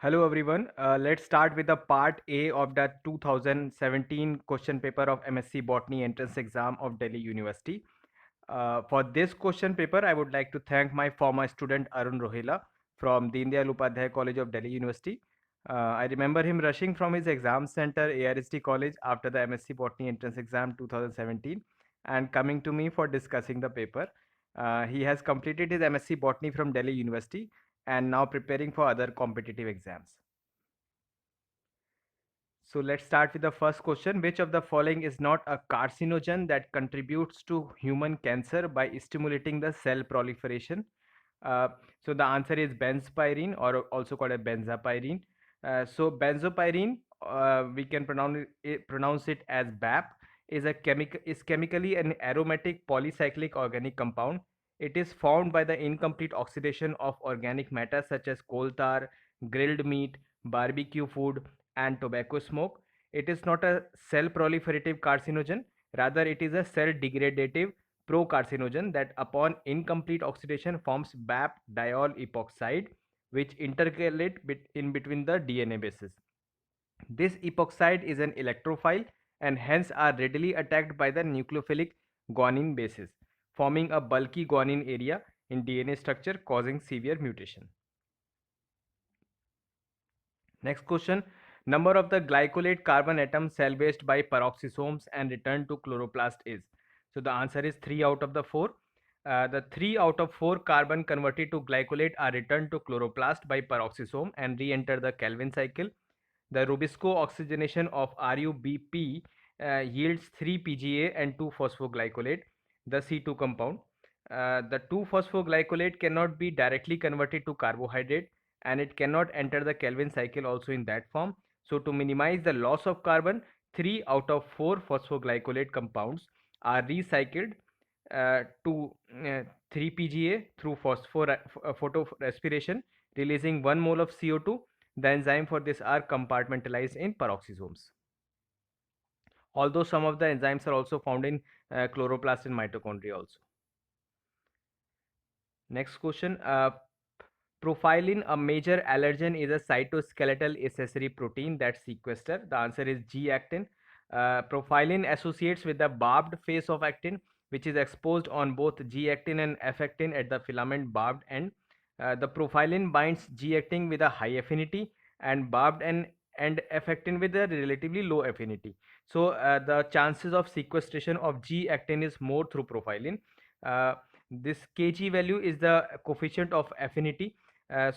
Hello everyone. Let's start with the part A of the 2017 question paper of MSc Botany entrance exam of Delhi University. For this question paper, I would like to thank my former student Arun Rohila from Deen Dayal Upadhyay College of Delhi University. I remember him rushing from his exam center ARST College after the MSc Botany entrance exam 2017 and coming to me for discussing the paper. He has completed his MSc Botany from Delhi University and now preparing for other competitive exams. So let's start with the first question. Which of the following is not a carcinogen that contributes to human cancer by stimulating the cell proliferation? So the answer is benzpyrene, or also called a benzapyrene. So benzopyrene, we can pronounce it as BAP, is chemically an aromatic polycyclic organic compound. It is formed by the incomplete oxidation of organic matter such as coal tar, grilled meat, barbecue food, and tobacco smoke. It is not a cell proliferative carcinogen, rather it is a cell degradative procarcinogen that upon incomplete oxidation forms BAP diol epoxide, which intercalate in between the DNA bases. This epoxide is an electrophile and hence are readily attacked by the nucleophilic guanine bases, forming a bulky guanine area in DNA structure causing severe mutation. Next question. Number of the glycolate carbon atoms salvaged by peroxisomes and returned to chloroplast is. So the answer is 3 out of the 4. The 3 out of 4 carbon converted to glycolate are returned to chloroplast by peroxisome and re-enter the Calvin cycle. The Rubisco oxygenation of RuBP yields 3 PGA and 2 phosphoglycolate, the C2 compound. The 2 phosphoglycolate cannot be directly converted to carbohydrate and it cannot enter the Calvin cycle also in that form. So to minimize the loss of carbon, 3 out of 4 phosphoglycolate compounds are recycled to 3 PGA through photorespiration, releasing 1 mole of CO2. The enzyme for this are compartmentalized in peroxisomes. Although some of the enzymes are also found in chloroplast and mitochondria also. Next question. Profilin, a major allergen, is a cytoskeletal accessory protein that sequester. The answer is G actin. Profilin associates with the barbed face of actin, which is exposed on both G actin and F actin at the filament barbed end. The profilin binds G actin with a high affinity and barbed and F actin with a relatively low affinity. So the chances of sequestration of G actin is more through profilin. This Kg value is the coefficient of affinity.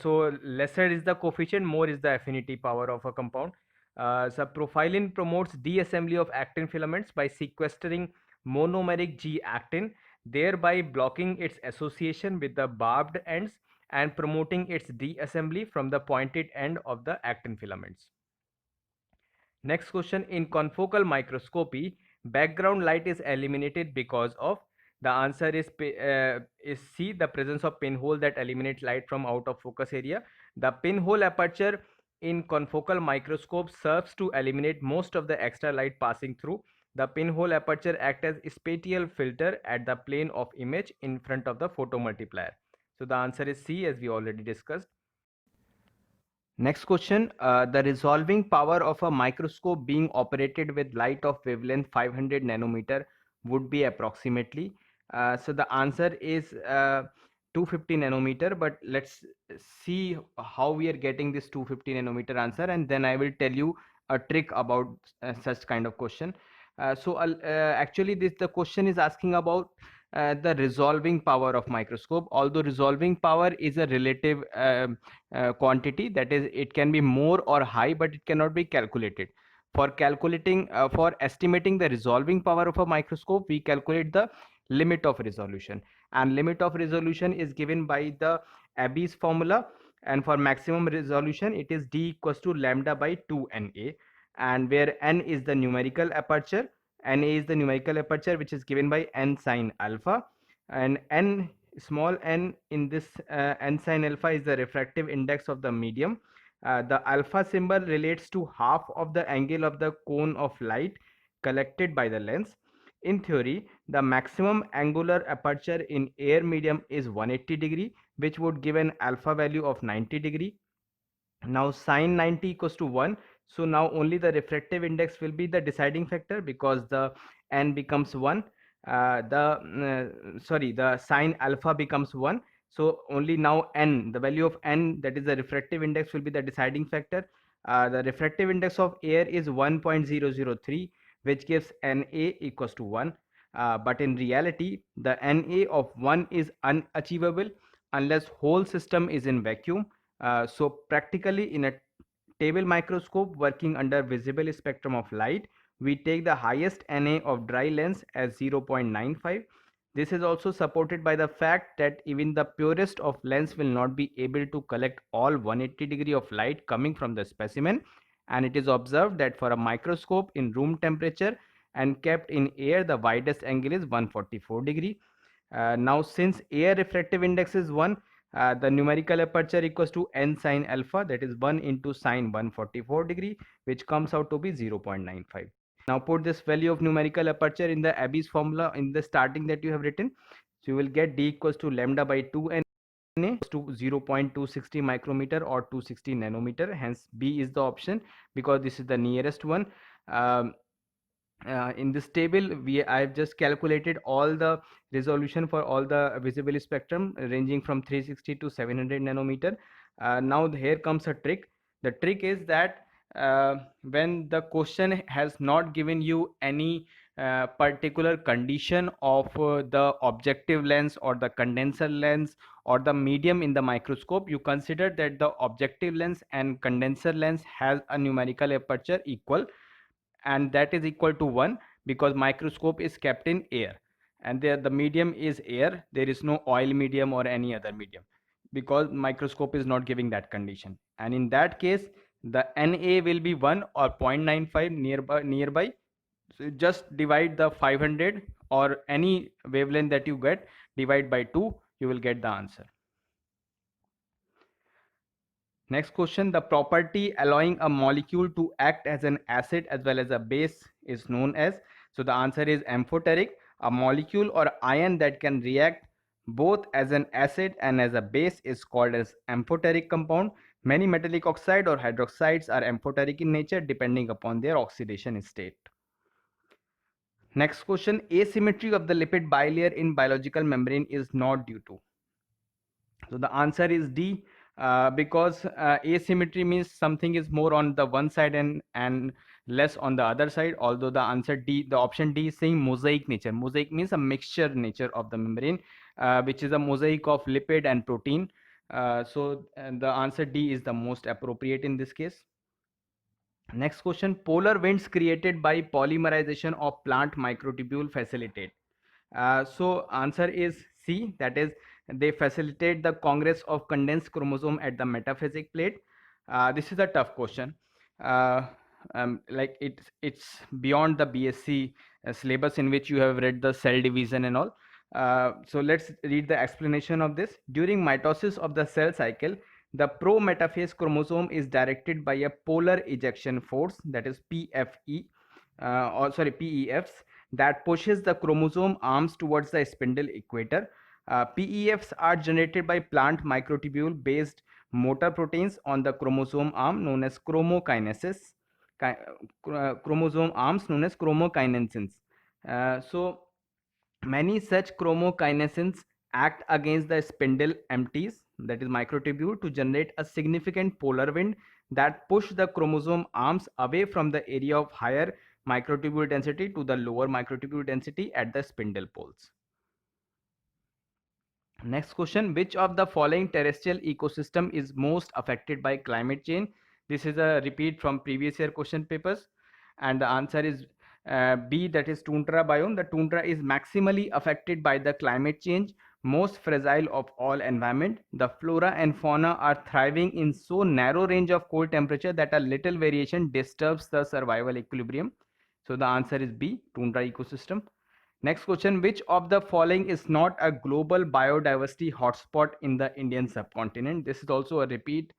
So lesser is the coefficient, more is the affinity power of a compound. So profilin promotes deassembly of actin filaments by sequestering monomeric G actin, thereby blocking its association with the barbed ends and promoting its deassembly from the pointed end of the actin filaments. Next question. In confocal microscopy, background light is eliminated because of. The answer is C, the presence of pinhole that eliminates light from out of focus area. The pinhole aperture in confocal microscope serves to eliminate most of the extra light passing through. The pinhole aperture acts as spatial filter at the plane of image in front of the photomultiplier. So the answer is C, as we already discussed. Next question. The resolving power of a microscope being operated with light of wavelength 500 nanometer would be approximately. So the answer is 250 nanometer, but let's see how we are getting this 250 nanometer answer, and then I will tell you a trick about such kind of question. Actually the question is asking about the resolving power of microscope. Although resolving power is a relative quantity, that is, it can be more or high, but it cannot be calculated. For calculating, for estimating the resolving power of a microscope, we calculate the limit of resolution, and limit of resolution is given by the Abbe's formula, and for maximum resolution it is d equals to lambda by 2na, and where n is the numerical aperture, na is the numerical aperture which is given by n sine alpha, and n small n in this n sine alpha is the refractive index of the medium. The alpha symbol relates to half of the angle of the cone of light collected by the lens. In theory, the maximum angular aperture in air medium is 180 degree, which would give an alpha value of 90 degree. Now sine 90 equals to 1. So now only the refractive index will be the deciding factor because the n becomes 1. The sine alpha becomes 1. So only now n, the value of n, that is the refractive index, will be the deciding factor. The refractive index of air is 1.003, which gives Na equals to 1. But in reality, the Na of 1 is unachievable unless whole system is in vacuum. So practically in a table microscope working under visible spectrum of light, we take the highest Na of dry lens as 0.95. This is also supported by the fact that even the purest of lens will not be able to collect all 180 degree of light coming from the specimen, and it is observed that for a microscope in room temperature and kept in air, the widest angle is 144 degree. Now since air refractive index is 1, the numerical aperture equals to n sine alpha, that is 1 into sine 144 degree, which comes out to be 0.95. Now put this value of numerical aperture in the Abbe's formula in the starting that you have written. So you will get d equals to lambda by 2 Na to 0.260 micrometer or 260 nanometer. Hence B is the option because this is the nearest one. Um, in this table I have just calculated all the resolution for all the visible spectrum ranging from 360 to 700 nanometer. Now here comes a trick. The trick is that when the question has not given you any particular condition of the objective lens or the condenser lens or the medium in the microscope, you consider that the objective lens and condenser lens has a numerical aperture equal, and that is equal to 1 because microscope is kept in air, and there the medium is air. There is no oil medium or any other medium because microscope is not giving that condition, and in that case the Na will be 1 or 0.95 nearby. So just divide the 500 or any wavelength that you get, divide by 2, you will get the answer. Next question, the property allowing a molecule to act as an acid as well as a base is known as. So the answer is amphoteric, a molecule or ion that can react both as an acid and as a base is called as amphoteric compound. Many metallic oxide or hydroxides are amphoteric in nature depending upon their oxidation state. Next question, asymmetry of the lipid bilayer in biological membrane is not due to. So the answer is D, because asymmetry means something is more on the one side and less on the other side. Although the answer D, the option D is saying mosaic nature. Mosaic means a mixture nature of the membrane, which is a mosaic of lipid and protein. So the answer D is the most appropriate in this case. Next question, polar winds created by polymerization of plant microtubule facilitate. So answer is C, that is they facilitate the congress of condensed chromosome at the metaphasic plate. This is a tough question. Uh, like it's beyond the BSc syllabus in which you have read the cell division and all. So let's read the explanation of this. During mitosis of the cell cycle, the pro-metaphase chromosome is directed by a polar ejection force, that is PFE, PEFs, that pushes the chromosome arms towards the spindle equator. PEFs are generated by plant microtubule based motor proteins on the chromosome arm known as chromokinesis. Chromosome arms known as chromokinesins. So many such chromokinesins act against the spindle empties, that is microtubule, to generate a significant polar wind that push the chromosome arms away from the area of higher microtubule density to the lower microtubule density at the spindle poles. Next question, which of the following terrestrial ecosystem is most affected by climate change? This is a repeat from previous year question papers, and the answer is B, that is tundra biome. The tundra is maximally affected by the climate change, most fragile of all environment. The flora and fauna are thriving in so narrow range of cold temperature that a little variation disturbs the survival equilibrium. So the answer is B, tundra ecosystem. Next question, which of the following is not a global biodiversity hotspot in the Indian subcontinent? This is also a repeat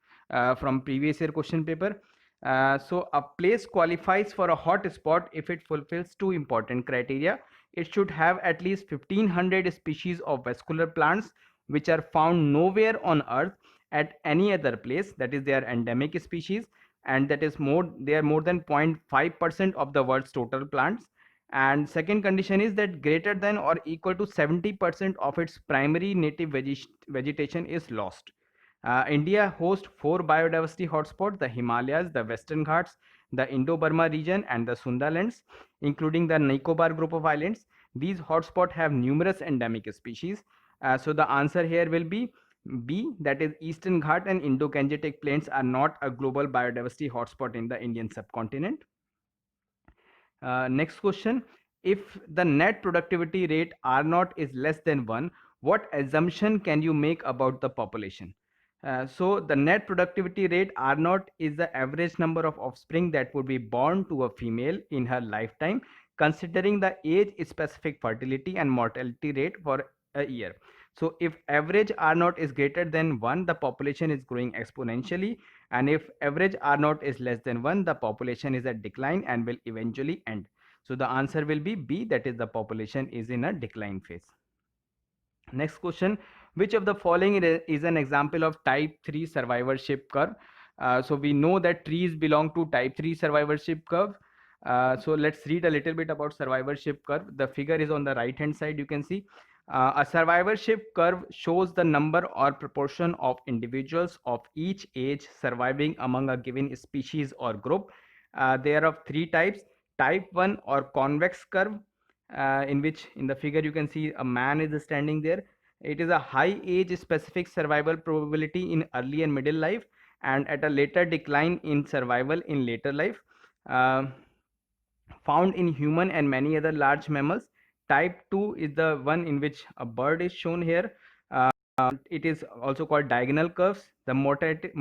from previous year question paper. So a place qualifies for a hot spot if it fulfills two important criteria. It should have at least 1500 species of vascular plants which are found nowhere on earth, at any other place, that is they are endemic species, and that is they are more than 0.5% of the world's total plants. And second condition is that greater than or equal to 70% of its primary native vegetation is lost. India hosts four biodiversity hotspots: the Himalayas, the Western Ghats, the Indo-Burma region, and the Sundalands, including the Nicobar group of islands. These hotspots have numerous endemic species. So the answer here will be B, that is Eastern Ghat and Indo-Gangetic plains are not a global biodiversity hotspot in the Indian subcontinent. Next question. If the net productivity rate R naught is less than 1, what assumption can you make about the population? So the net productivity rate R naught is the average number of offspring that would be born to a female in her lifetime, considering the age specific fertility and mortality rate for a year. So if average R naught is greater than 1, the population is growing exponentially, and if average R naught is less than 1, the population is at decline and will eventually end. So the answer will be B, that is the population is in a decline phase. Next question, which of the following is an example of type 3 survivorship curve? So we know that trees belong to type 3 survivorship curve. So let's read a little bit about survivorship curve. The figure is on the right hand side. You can see a survivorship curve shows the number or proportion of individuals of each age surviving among a given species or group. They are of three types: type 1 or convex curve, in which in the figure you can see a man is standing there. It is a high age specific survival probability in early and middle life, and at a later decline in survival in later life. Uh, Found in human and many other large mammals. Type 2 is the one in which a bird is shown here. It is also called diagonal curves. The mortality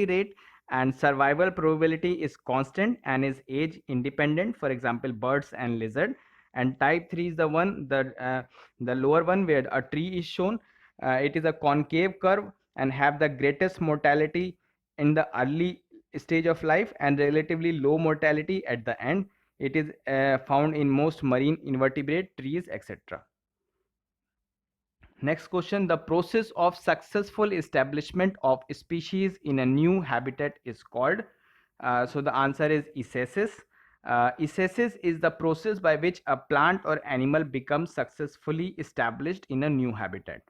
rate and survival probability is constant and is age independent, for example birds and lizard. And type 3 is the one, the lower one, where a tree is shown. It is a concave curve and have the greatest mortality in the early stage of life and relatively low mortality at the end. It is found in most marine invertebrate, trees, etc. Next question, the process of successful establishment of species in a new habitat is called. So the answer is eisthesis. Eisthesis is the process by which a plant or animal becomes successfully established in a new habitat.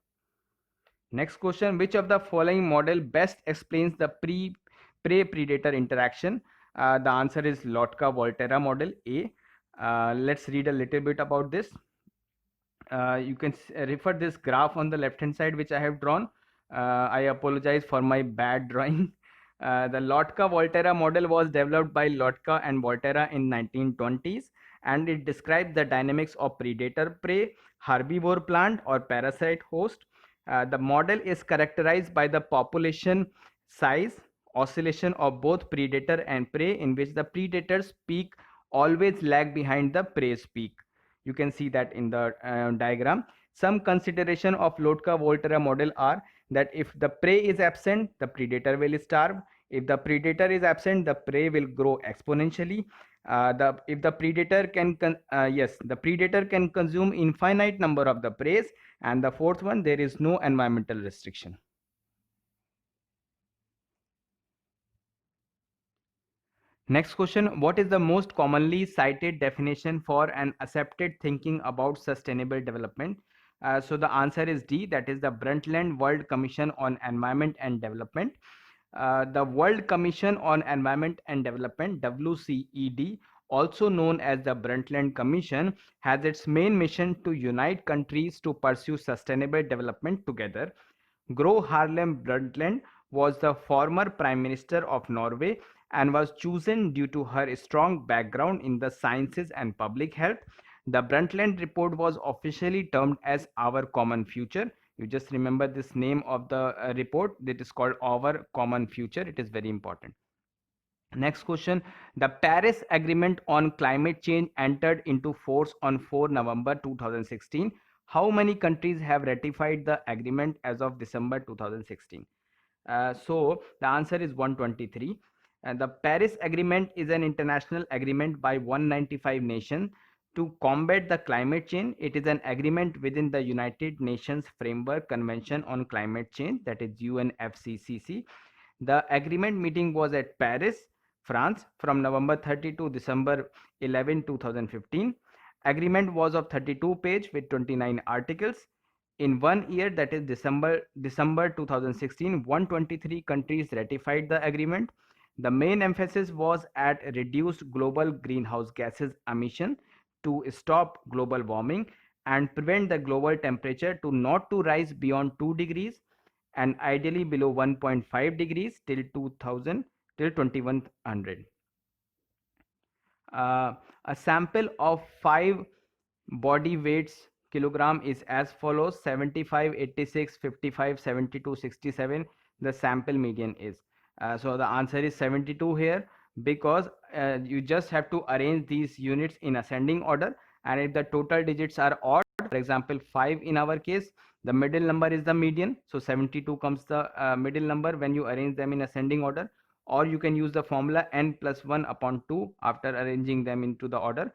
Next question, which of the following model best explains the prey-predator interaction? The answer is Lotka-Volterra model A. Let's read a little bit about this. You can refer this graph on the left hand side which I have drawn. I apologize for my bad drawing. The Lotka-Volterra model was developed by Lotka and Volterra in 1920s, and it describes the dynamics of predator-prey, herbivore plant or parasite host. The model is characterized by the population size oscillation of both predator and prey, in which the predator's peak always lag behind the prey's peak. You can see that in the diagram. Some consideration of Lotka-Volterra model are that if the prey is absent, the predator will starve. If the predator is absent, the prey will grow exponentially. If the predator can the predator can consume infinite number of the prey. And the fourth one, there is no environmental restriction. Next question, what is the most commonly cited definition for an accepted thinking about sustainable development? So the answer is D, that is the Brundtland World Commission on Environment and Development. The World Commission on Environment and Development, WCED, also known as the Brundtland Commission, has its main mission to unite countries to pursue sustainable development together. Gro Harlem Brundtland was the former Prime Minister of Norway and was chosen due to her strong background in the sciences and public health. The Brundtland Report was officially termed as Our Common Future. You just remember this name of the report, that is called Our Common Future. It is very important. Next question, the Paris Agreement on Climate Change entered into force on 4 November 2016. How many countries have ratified the agreement as of December 2016? So the answer is 123. And the Paris Agreement is an international agreement by 195 nations to combat the climate change. It is an agreement within the United Nations Framework Convention on Climate Change, that is UNFCCC. The agreement meeting was at Paris, France from November 30 to December 11, 2015. Agreement was of 32 page with 29 articles. In 1 year, that is December 2016, 123 countries ratified the agreement. The main emphasis was at reduced global greenhouse gases emission to stop global warming and prevent the global temperature to not to rise beyond 2 degrees and ideally below 1.5 degrees till 2000 till 2100. uh, a sample of 5 body weights kilogram is as follows: 75, 86, 55, 72, 67. The sample median is, so the answer is 72 here, because you just have to arrange these units in ascending order, and if the total digits are odd, for example 5 in our case, the middle number is the median, so 72 comes the middle number when you arrange them in ascending order. Or you can use the formula n plus 1 upon 2 after arranging them into the order.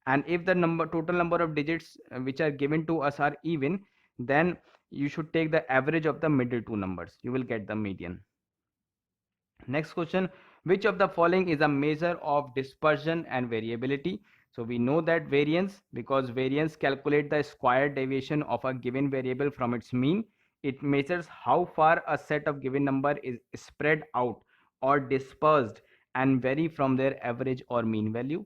And if the total number of digits which are given to us are even, then you should take the average of the middle two numbers, you will get the median. Next question: which of the following is a measure of dispersion and variability? So we know that variance, because variance calculate the square deviation of a given variable from its mean. It measures how far a set of given number is spread out or dispersed and vary from their average or mean value.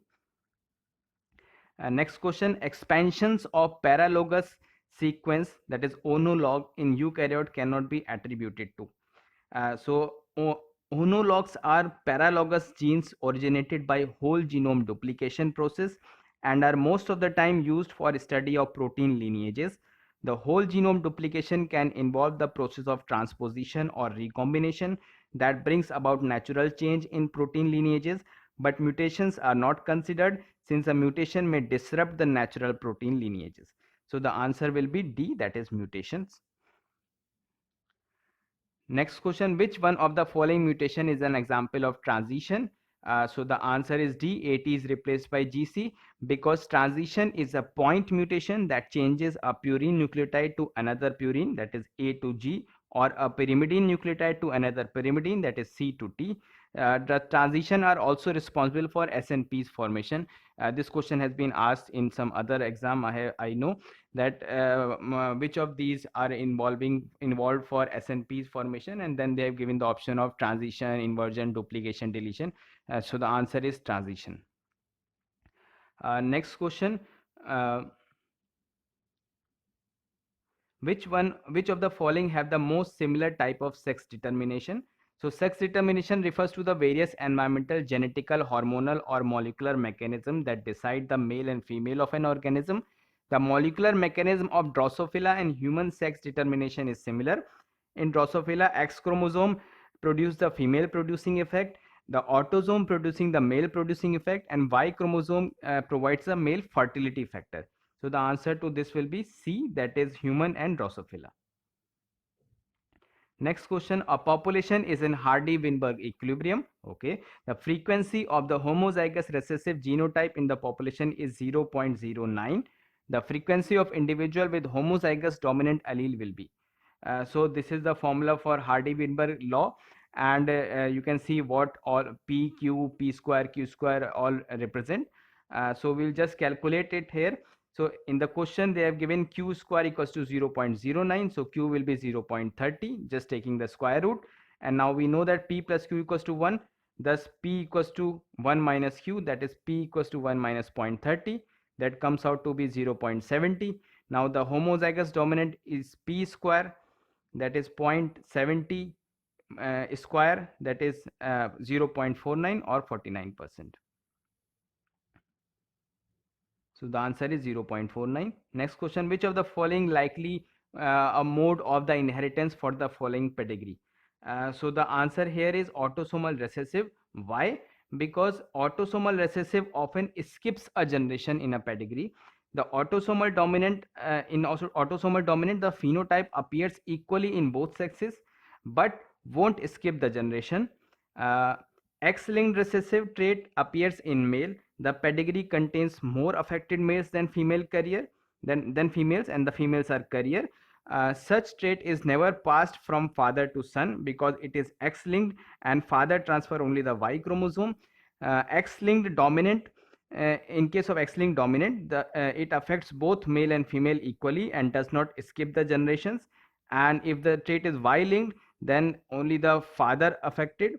Next question: expansions of paralogous sequence, that is onologue, in eukaryote cannot be attributed to. Onologues are paralogous genes originated by whole genome duplication process and are most of the time used for study of protein lineages. The whole genome duplication can involve the process of transposition or recombination that brings about natural change in protein lineages, but mutations are not considered since a mutation may disrupt the natural protein lineages. So the answer will be D, that is mutations. Next question: which one of the following mutation is an example of transition? So the answer is D, AT is replaced by GC, because transition is a point mutation that changes a purine nucleotide to another purine, that is A to G, or a pyrimidine nucleotide to another pyrimidine, that is C to T. The transition are also responsible for SNP's formation. This question has been asked in some other exam. I know that which of these are involved for SNP's formation, and then they have given the option of transition, inversion, duplication, deletion. So the answer is transition. Next question: which of the following have the most similar type of sex determination? So sex determination refers to the various environmental, genetical, hormonal or molecular mechanism that decide the male and female of an organism. The molecular mechanism of Drosophila and human sex determination is similar. In Drosophila, X chromosome produces the female producing effect, the autosome producing the male producing effect, and Y chromosome provides the male fertility factor. So the answer to this will be C, that is human and Drosophila. Next question: a population is in Hardy-Weinberg equilibrium. Okay, the frequency of the homozygous recessive genotype in the population is 0.09. The frequency of individual with homozygous dominant allele will be. So this is the formula for Hardy-Weinberg law, and you can see what all P, Q, P square, Q square all represent. So we'll just calculate it here. So in the question they have given Q square equals to 0.09, so Q will be 0.30, just taking the square root. And now we know that P plus Q equals to 1, thus P equals to 1 minus Q, that is P equals to 1 minus 0.30, that comes out to be 0.70. Now the homozygous dominant is P square, that is 0.70 square, that is 0.49 or 49%. So the answer is 0.49. Next question: which of the following likely a mode of the inheritance for the following pedigree? So the answer here is autosomal recessive. Why? Because autosomal recessive often skips a generation in a pedigree. The autosomal dominant autosomal dominant, the phenotype appears equally in both sexes, but won't skip the generation. X-linked recessive trait appears in male. The pedigree contains more affected males than female carrier than females, and the females are carrier. Such trait is never passed from father to son because it is X-linked, and father transfer only the Y chromosome. X-linked dominant. In case of X-linked dominant, it affects both male and female equally and does not skip the generations. And if the trait is Y-linked, then only the father affected,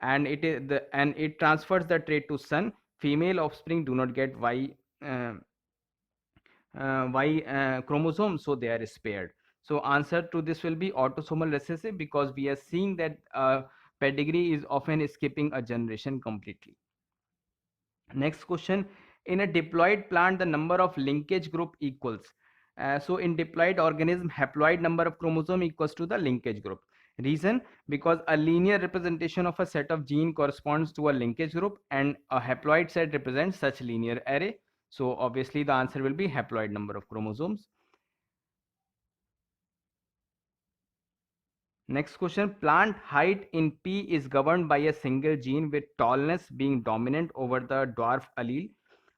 and it transfers the trait to son. Female offspring do not get uh, Y chromosome, so they are spared. So answer to this will be autosomal recessive, because we are seeing that pedigree is often skipping a generation completely. Next question: in a diploid plant, the number of linkage group equals. So in diploid organism, haploid number of chromosome equals to the linkage group. Reason: because a linear representation of a set of gene corresponds to a linkage group, and a haploid set represents such linear array. So obviously the answer will be haploid number of chromosomes. Next question: plant height in P is governed by a single gene, with tallness being dominant over the dwarf allele.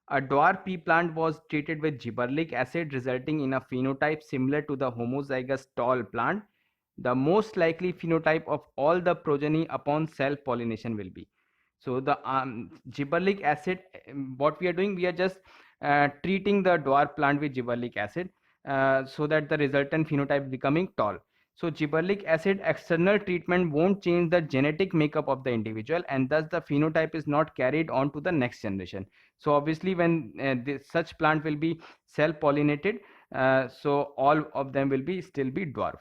A dwarf pea plant was treated with gibberellic acid, resulting in a phenotype similar to the homozygous tall plant. The most likely phenotype of all the progeny upon self pollination will be. So the gibberellic acid, what we are doing, we are just treating the dwarf plant with gibberellic acid, so that the resultant phenotype becoming tall. So gibberellic acid external treatment won't change the genetic makeup of the individual, and thus the phenotype is not carried on to the next generation. So obviously when such plant will be self pollinated, so all of them will be still be dwarf.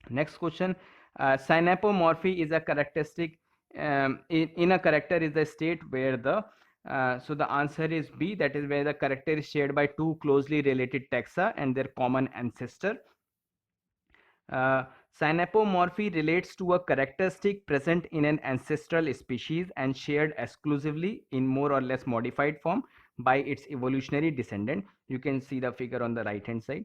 Next question: synapomorphy is a characteristic, in a character is the state where the so the answer is B, that is where the character is shared by two closely related taxa and their common ancestor. uh, Synapomorphy relates to a characteristic present in an ancestral species and shared exclusively in more or less modified form by its evolutionary descendant. You can see the figure on the right hand side.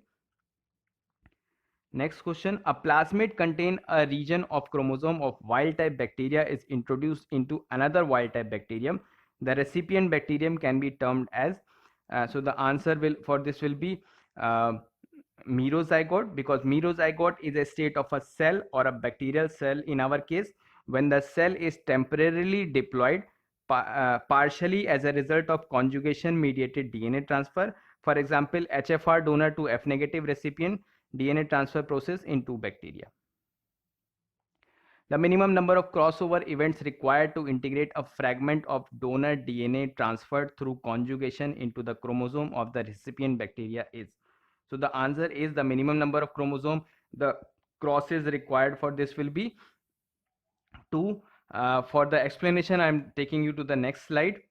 Next question: a plasmid contain a region of chromosome of wild type bacteria is introduced into another wild type bacterium. The recipient bacterium can be termed as, so the answer will for this will be uh, merozygote, because merozygote is a state of a cell or a bacterial cell in our case when the cell is temporarily diploid, partially as a result of conjugation mediated DNA transfer. For example, HFR donor to F negative recipient, DNA transfer process into bacteria. The minimum number of crossover events required to integrate a fragment of donor DNA transferred through conjugation into the chromosome of the recipient bacteria is. So the answer is the minimum number of chromosome. The crosses required for this will be 2. For the explanation, I am taking you to the next slide.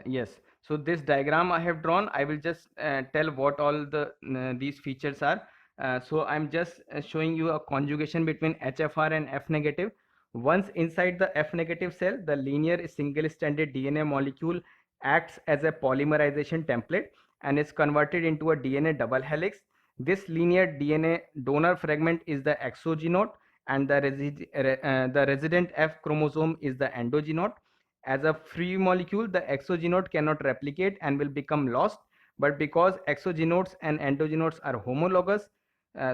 Yes, so this diagram I have drawn, I will just tell what all these features are. So I'm just showing you a conjugation between HFR and F negative. Once inside the F negative cell, the linear single stranded DNA molecule acts as a polymerization template and is converted into a DNA double helix. This linear DNA donor fragment is the exogenote, and the resident F chromosome is the endogenote. As a free molecule, the exogenote cannot replicate and will become lost, but because exogenotes and endogenotes are homologous,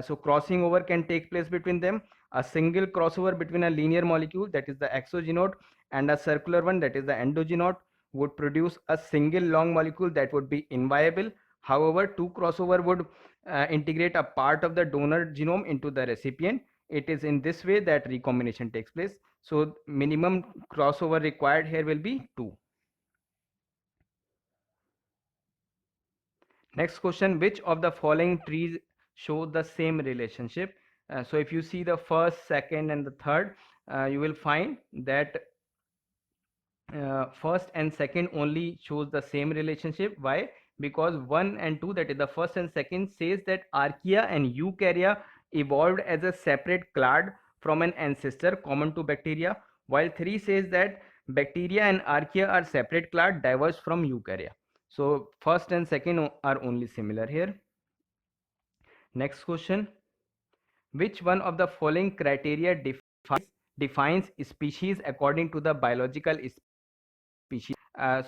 so crossing over can take place between them. A single crossover between a linear molecule, that is the exogenote, and a circular one, that is the endogenote, would produce a single long molecule that would be inviable. However, two crossover would integrate a part of the donor genome into the recipient. It is in this way that recombination takes place. So minimum crossover required here will be 2. Next question: which of the following trees show the same relationship? So if you see the first, second and the third, you will find that first and second only shows the same relationship. Why? Because 1 and 2, that is the first and second, says that archaea and eukarya evolved as a separate clade from an ancestor common to bacteria, while 3 says that bacteria and archaea are separate clade diverged from eukarya. So first and second are only similar here. Next question: which one of the following criteria defines defines species according to the biological species?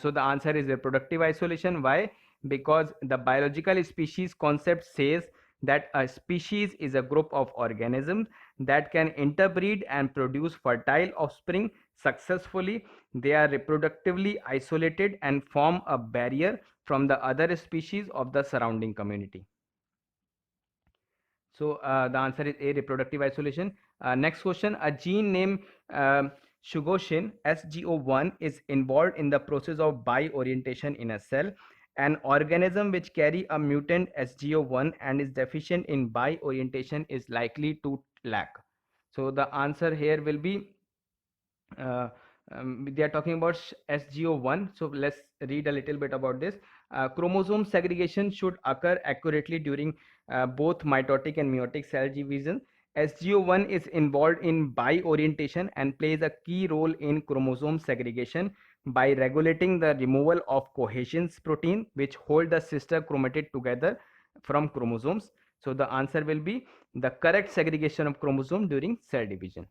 So the answer is reproductive isolation. Why? Because the biological species concept says that a species is a group of organisms that can interbreed and produce fertile offspring successfully. They are reproductively isolated and form a barrier from the other species of the surrounding community. So the answer is A, reproductive isolation. Next question, a gene named Shugoshin SGO1 is involved in the process of bi-orientation in a cell. An organism which carry a mutant SGO1 and is deficient in bi-orientation is likely to lack. So the answer here will be uh, they are talking about SGO1. So let's read a little bit about this. Chromosome segregation should occur accurately during both mitotic and meiotic cell division. SGO1 is involved in bi-orientation and plays a key role in chromosome segregation by regulating the removal of cohesion protein which hold the sister chromatid together from chromosomes. So the answer will be the correct segregation of chromosome during cell division.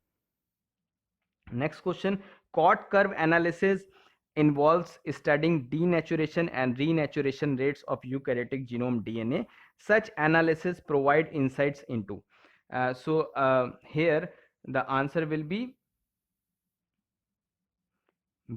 Next question, COT curve analysis involves studying denaturation and renaturation rates of eukaryotic genome DNA. Such analysis provide insights into. Here the answer will be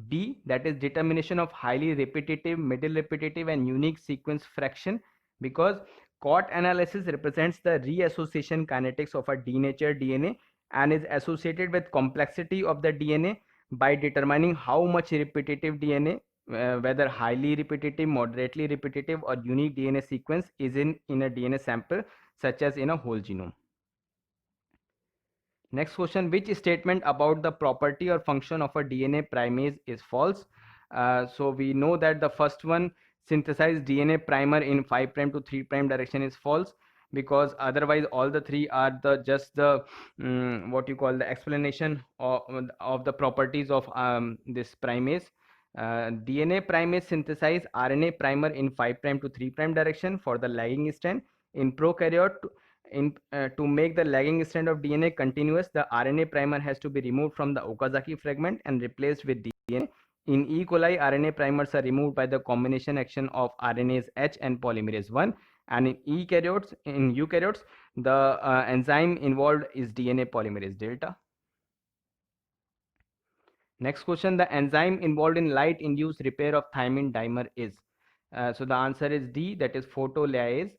B, that is determination of highly repetitive, middle repetitive and unique sequence fraction, because COT analysis represents the reassociation kinetics of a denatured DNA and is associated with complexity of the DNA by determining how much repetitive DNA, whether highly repetitive, moderately repetitive or unique DNA sequence is in a DNA sample such as in a whole genome. Next question, which statement about the property or function of a DNA primase is false? So we know that the first one, synthesize DNA primer in 5' to 3' direction, is false, because otherwise all the three are the just the what you call the explanation of the properties of this primase. DNA primase synthesize RNA primer in 5' to 3' direction for the lagging strand. In prokaryote, to make the lagging strand of DNA continuous, the RNA primer has to be removed from the Okazaki fragment and replaced with DNA. In E. coli, RNA primers are removed by the combination action of RNase H and polymerase 1. And in eukaryotes, the enzyme involved is DNA polymerase delta. Next question, the enzyme involved in light-induced repair of thymine dimer is. So the answer is D, that is photolyase.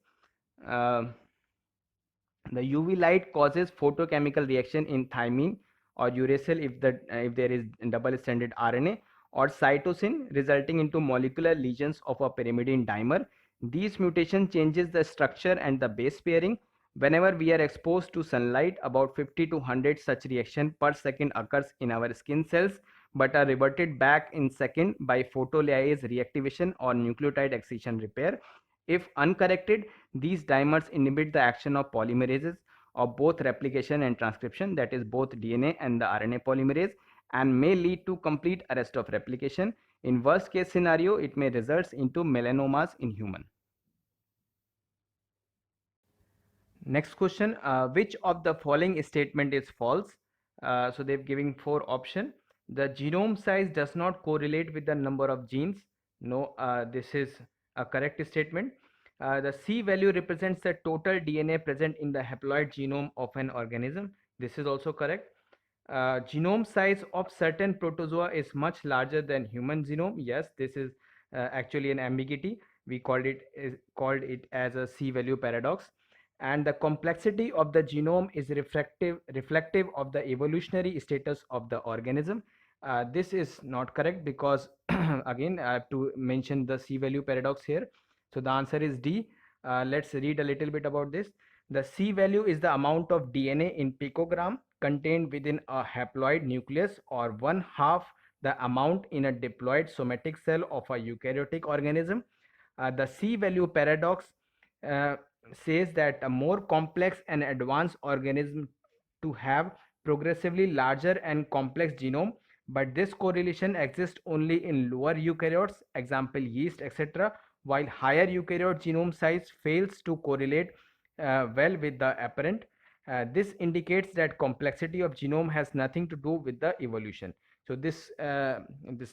The UV light causes photochemical reaction in thymine or uracil if there is double-stranded RNA or cytosine, resulting into molecular lesions of a pyrimidine dimer. These mutation changes the structure and the base pairing. Whenever we are exposed to sunlight, about 50 to 100 such reaction per second occurs in our skin cells, but are reverted back in second by photolyase reactivation or nucleotide excision repair. If uncorrected, these dimers inhibit the action of polymerases of both replication and transcription, that is both DNA and the RNA polymerase, and may lead to complete arrest of replication. In worst case scenario, it may result into melanomas in human. Next question, which of the following statement is false? So they've given 4 options. The genome size does not correlate with the number of genes. No, this is a correct statement. The C value represents the total DNA present in the haploid genome of an organism. This is also correct. Genome size of certain protozoa is much larger than human genome. Yes, this is actually an ambiguity. We called it as a C value paradox. And the complexity of the genome is reflective of the evolutionary status of the organism. This is not correct, because again I have to mention the C value paradox here. So the answer is D. Let's read a little bit about this. The C value is the amount of DNA in picogram contained within a haploid nucleus, or 1/2 the amount in a diploid somatic cell of a eukaryotic organism. The C value paradox uh, says that a more complex and advanced organism to have progressively larger and complex genome, but this correlation exists only in lower eukaryotes, example yeast, etc., while higher eukaryote genome size fails to correlate well with the apparent. This indicates that complexity of genome has nothing to do with the evolution. So this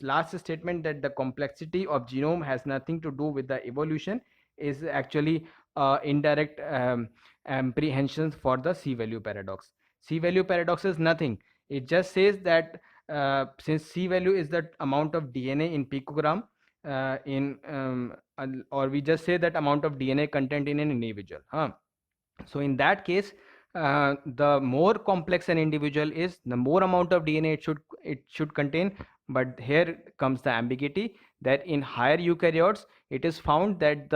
last statement, that the complexity of genome has nothing to do with the evolution, is actually indirect apprehensions for the C-value paradox. C-value paradox is nothing. It just says that since C-value is the amount of DNA in picogram, or we just say that amount of DNA content in an individual. So in that case, the more complex an individual is, the more amount of DNA it should contain. But here comes the ambiguity, that in higher eukaryotes it is found that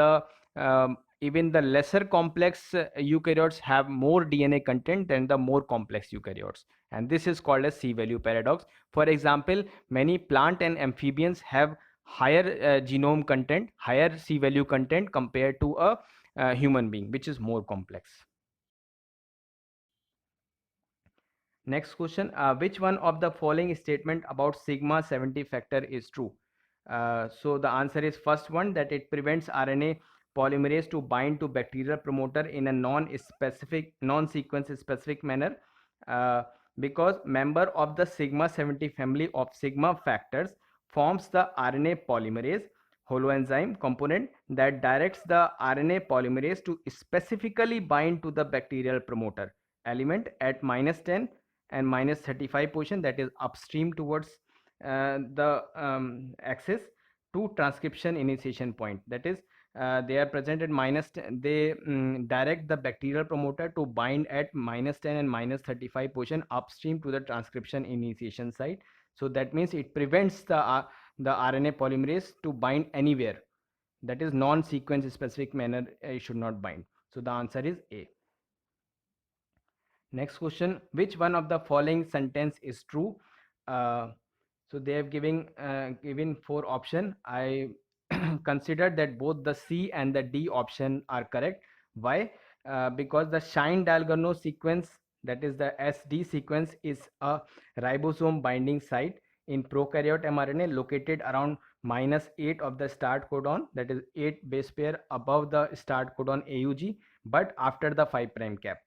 even the lesser complex eukaryotes have more DNA content than the more complex eukaryotes, and this is called as C-value paradox. For example, many plant and amphibians have higher genome content, higher C-value content compared to a human being, which is more complex. Next question, which one of the following statement about sigma 70 factor is true? So the answer is first one, that it prevents RNA polymerase to bind to bacterial promoter in a non-sequence specific manner, because member of the sigma 70 family of sigma factors forms the RNA polymerase holoenzyme component that directs the RNA polymerase to specifically bind to the bacterial promoter element at -10 and -35 position, that is upstream towards the axis, to transcription initiation point. That is, they are present at they direct the bacterial promoter to bind at -10 and -35 position upstream to the transcription initiation site. So that means it prevents the RNA polymerase to bind anywhere. That is non-sequence specific manner, it should not bind. So the answer is A. Next question, which one of the following sentence is true? uh, so they have given four option. I consider that both the C and the D option are correct. Why? Because the Shine-Dalgarno sequence, that is the SD sequence, is a ribosome binding site in prokaryote mRNA located around -8 of the start codon, that is 8 base pair above the start codon AUG, but after the 5 prime cap.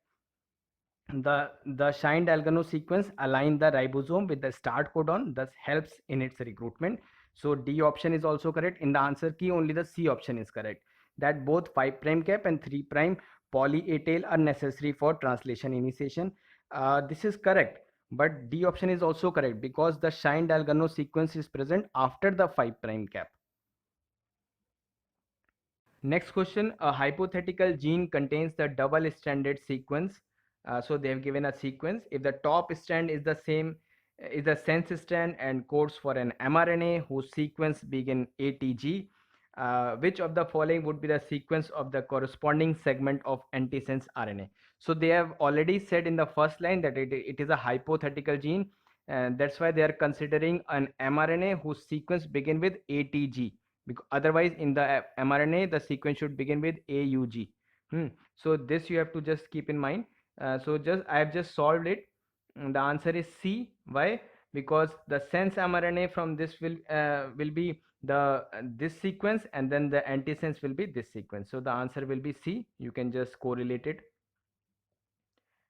The Shine-Dalgarno sequence align the ribosome with the start codon, thus helps in its recruitment. So D option is also correct. In the answer key, only the C option is correct, that both 5 prime cap and 3 prime poly A tail are necessary for translation initiation. This is correct, but D option is also correct because the Shine-Dalgarno sequence is present after the 5 prime cap. Next question, a hypothetical gene contains the double stranded sequence. So they have given a sequence. If the top strand is the same, is the sense strand and codes for an mRNA whose sequence begin ATG, which of the following would be the sequence of the corresponding segment of antisense RNA? So they have already said in the first line that it is a hypothetical gene, and that's why they are considering an mRNA whose sequence begin with ATG, because otherwise in the mRNA the sequence should begin with AUG. So this you have to just keep in mind. So I have just solved it. The answer is C. Why? Because the sense mRNA from this will be the this sequence, and then the antisense will be this sequence. So the answer will be C. You can just correlate it.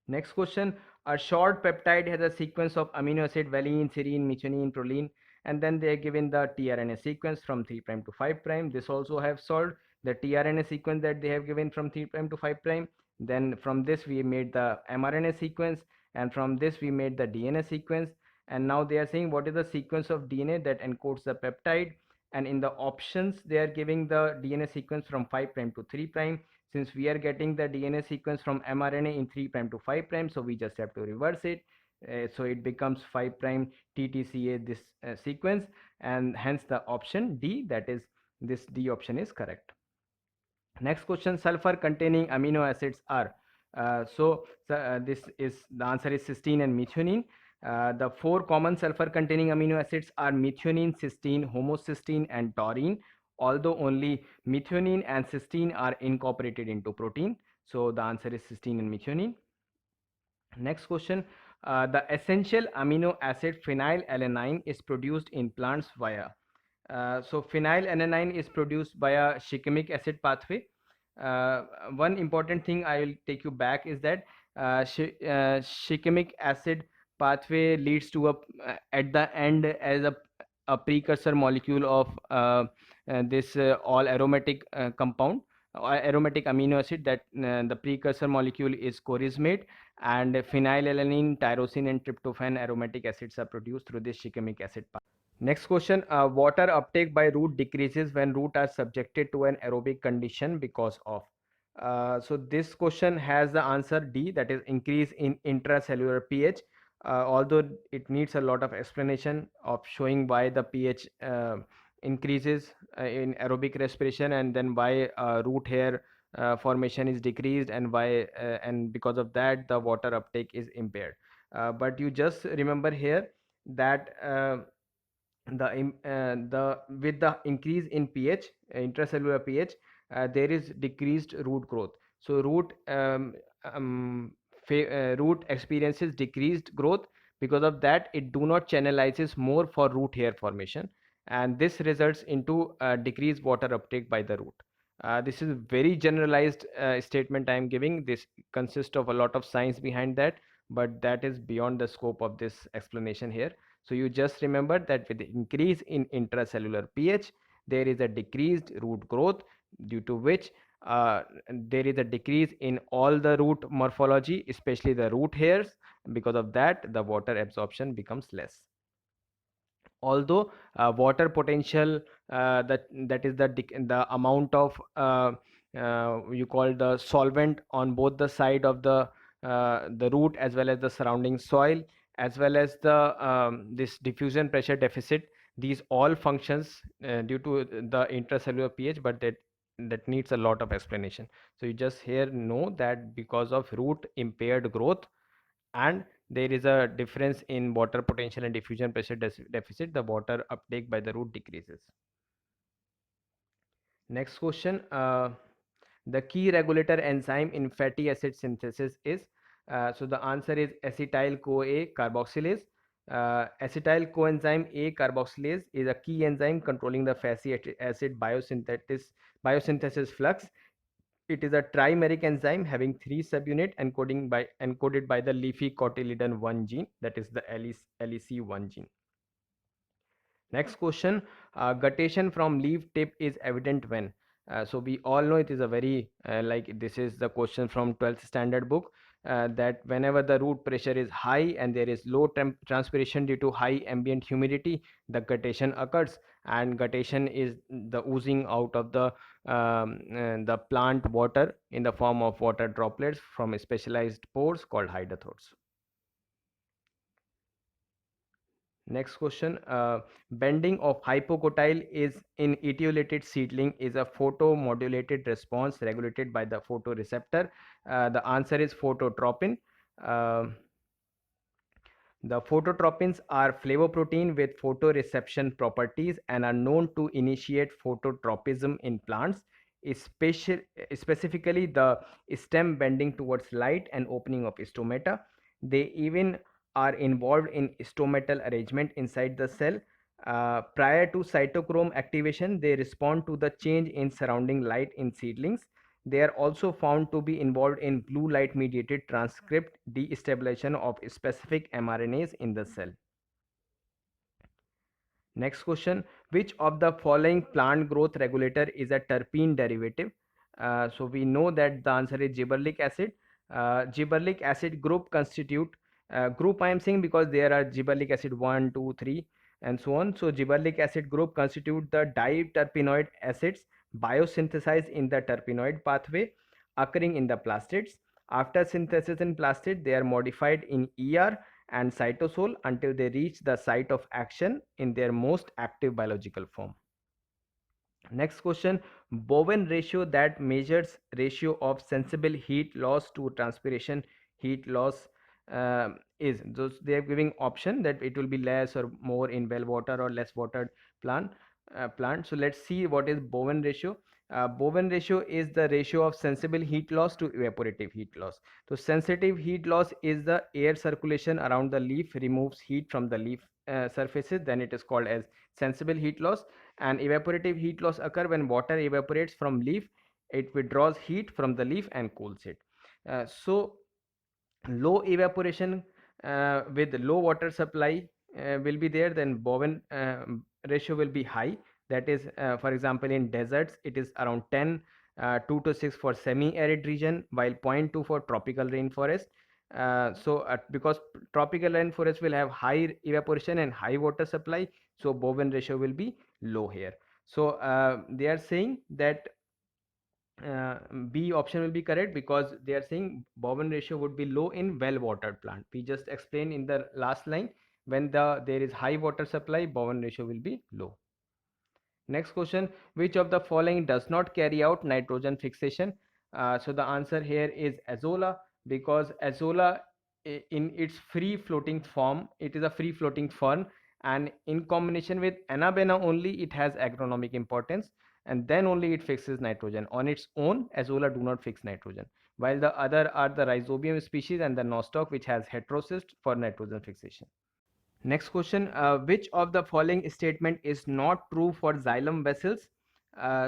Next question, a short peptide has a sequence of amino acid valine, serine, methionine, proline, and then they are given the tRNA sequence from 3 prime to 5 prime. This also have solved the tRNA sequence that they have given from 3 prime to 5 prime. Then from this we made the mRNA sequence, and from this we made the DNA sequence. And now they are saying what is the sequence of DNA that encodes the peptide, and in the options they are giving the DNA sequence from 5 prime to 3 prime. Since we are getting the DNA sequence from mRNA in 3 prime to 5 prime, so we just have to reverse it. So it becomes 5 prime TTCA this sequence, and hence the option D, that is this D option is correct. Next question, sulfur containing amino acids are this is the answer is cysteine and methionine. The four common sulfur containing amino acids are methionine, cysteine, homocysteine, and taurine, although only methionine and cysteine are incorporated into protein. So the answer is cysteine and methionine. Next question, the essential amino acid phenylalanine is produced in plants via. So phenylalanine is produced by a shikimic acid pathway. One important thing I will take you back is that Shikimic acid pathway leads to a at the end as a precursor molecule of this all aromatic compound aromatic amino acid that the precursor molecule is corismate, and phenylalanine, tyrosine and tryptophan aromatic acids are produced through this shikimic acid pathway. Next question, water uptake by root decreases when root are subjected to an aerobic condition because of. So this question has the answer D, that is increase in intracellular pH. Although it needs a lot of explanation of showing why the pH increases in aerobic respiration, and then why root hair formation is decreased, and why and because of that the water uptake is impaired. But you just remember here that the with the increase in pH, intracellular pH, there is decreased root growth. So um, root experiences decreased growth. Because of that, it do not channelizes more for root hair formation, and this results into decreased water uptake by the root. This is very generalized statement I am giving. This consists of a lot of science behind that, but that is beyond the scope of this explanation here. So you just remember that with the increase in intracellular pH, there is a decreased root growth, due to which there is a decrease in all the root morphology, especially the root hairs. Because of that, the water absorption becomes less. Although water potential, that is the amount of you call the solvent on both the side of the root as well as the surrounding soil, as well as the this diffusion pressure deficit, these all functions due to the intracellular pH, but that needs a lot of explanation. So you just here know that because of root impaired growth, and there is a difference in water potential and diffusion pressure deficit, the water uptake by the root decreases. Next question, the key regulator enzyme in fatty acid synthesis is, so the answer is acetyl CoA carboxylase. Acetyl coenzyme A carboxylase is a key enzyme controlling the fatty acid biosynthesis flux. It is a trimeric enzyme having 3 subunit encoded by the leafy cotyledon 1 gene, that is the LEC1 gene. Next question, guttation from leaf tip is evident when. So we all know it is a very like this is the question from 12th standard book, that whenever the root pressure is high and there is low transpiration due to high ambient humidity, the guttation occurs, and guttation is the oozing out of the plant water in the form of water droplets from specialized pores called hydrothores. Next question, bending of hypocotyle is in etiolated seedling is a photomodulated response regulated by the photoreceptor. The answer is phototropin. The phototropins are flavoprotein with photoreception properties and are known to initiate phototropism in plants, specifically the stem bending towards light and opening of stomata. They even are involved in stomatal arrangement inside the cell. Prior to cytochrome activation, they respond to the change in surrounding light in seedlings. They are also found to be involved in blue light mediated transcript destabilization of specific mRNAs in the cell. Next question, which of the following plant growth regulator is a terpene derivative? So we know that the answer is gibberellic acid. Gibberellic acid group constitute group I am saying because there are gibberellic acid 1, 2, 3 and so on. So gibberellic acid group constitute the diterpenoid acids biosynthesized in the terpenoid pathway occurring in the plastids. After synthesis in plastid, they are modified in ER and cytosol until they reach the site of action in their most active biological form. Next question, Bowen ratio that measures ratio of sensible heat loss to transpiration heat loss is, those they are giving option that it will be less or more in well water or less watered plant. So let's see what is Bowen ratio. Bowen ratio is the ratio of sensible heat loss to evaporative heat loss. So sensitive heat loss is the air circulation around the leaf removes heat from the leaf surfaces, then it is called as sensible heat loss. And evaporative heat loss occur when water evaporates from leaf, it withdraws heat from the leaf and cools it. So low evaporation with low water supply will be there, then Bowen ratio will be high. That is, for example, in deserts it is around 10, 2 to 6 for semi-arid region, while 0.2 for tropical rainforest. Because tropical rainforest will have high evaporation and high water supply, so Bowen ratio will be low here. So they are saying that B option will be correct, because they are saying Bowen ratio would be low in well watered plant. We just explained in the last line, when there is high water supply, Bowen ratio will be low. Next question, which of the following does not carry out nitrogen fixation? So the answer here is azolla, because azolla in its free floating form, it is a free floating fern, and in combination with Anabaena only it has agronomic importance, and then only it fixes nitrogen. On its own, azolla do not fix nitrogen, while the other are the Rhizobium species and the nostoc, which has heterocyst for nitrogen fixation. Next question, which of the following statement is not true for xylem vessels?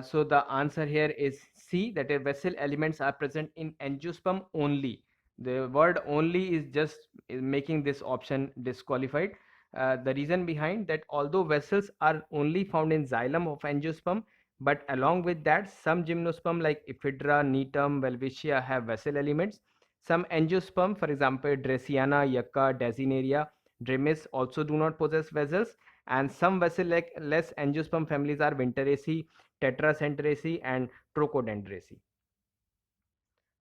So the answer here is C, that vessel elements are present in angiosperm only. The word only is just making this option disqualified. The reason behind that, although vessels are only found in xylem of angiosperm, but along with that, some gymnosperm like Ephedra, Netum, Welwitschia have vessel elements. Some angiosperm, for example, Dressiana, Yucca, Desinaria, Dremis, also do not possess vessels, and some vessel-less angiosperm families are Winteraceae, Tetracenteraceae, and Trochodendraceae.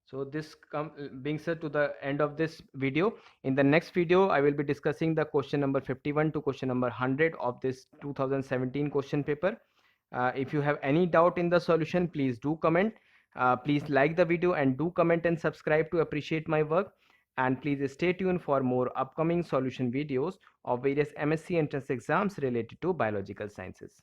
So this brings us to the end of this video. In the next video, I will be discussing the question number 51 to question number 100 of this 2017 question paper. If you have any doubt in the solution, please do comment. Please like the video and do comment and subscribe to appreciate my work. And please stay tuned for more upcoming solution videos of various MSc entrance exams related to biological sciences.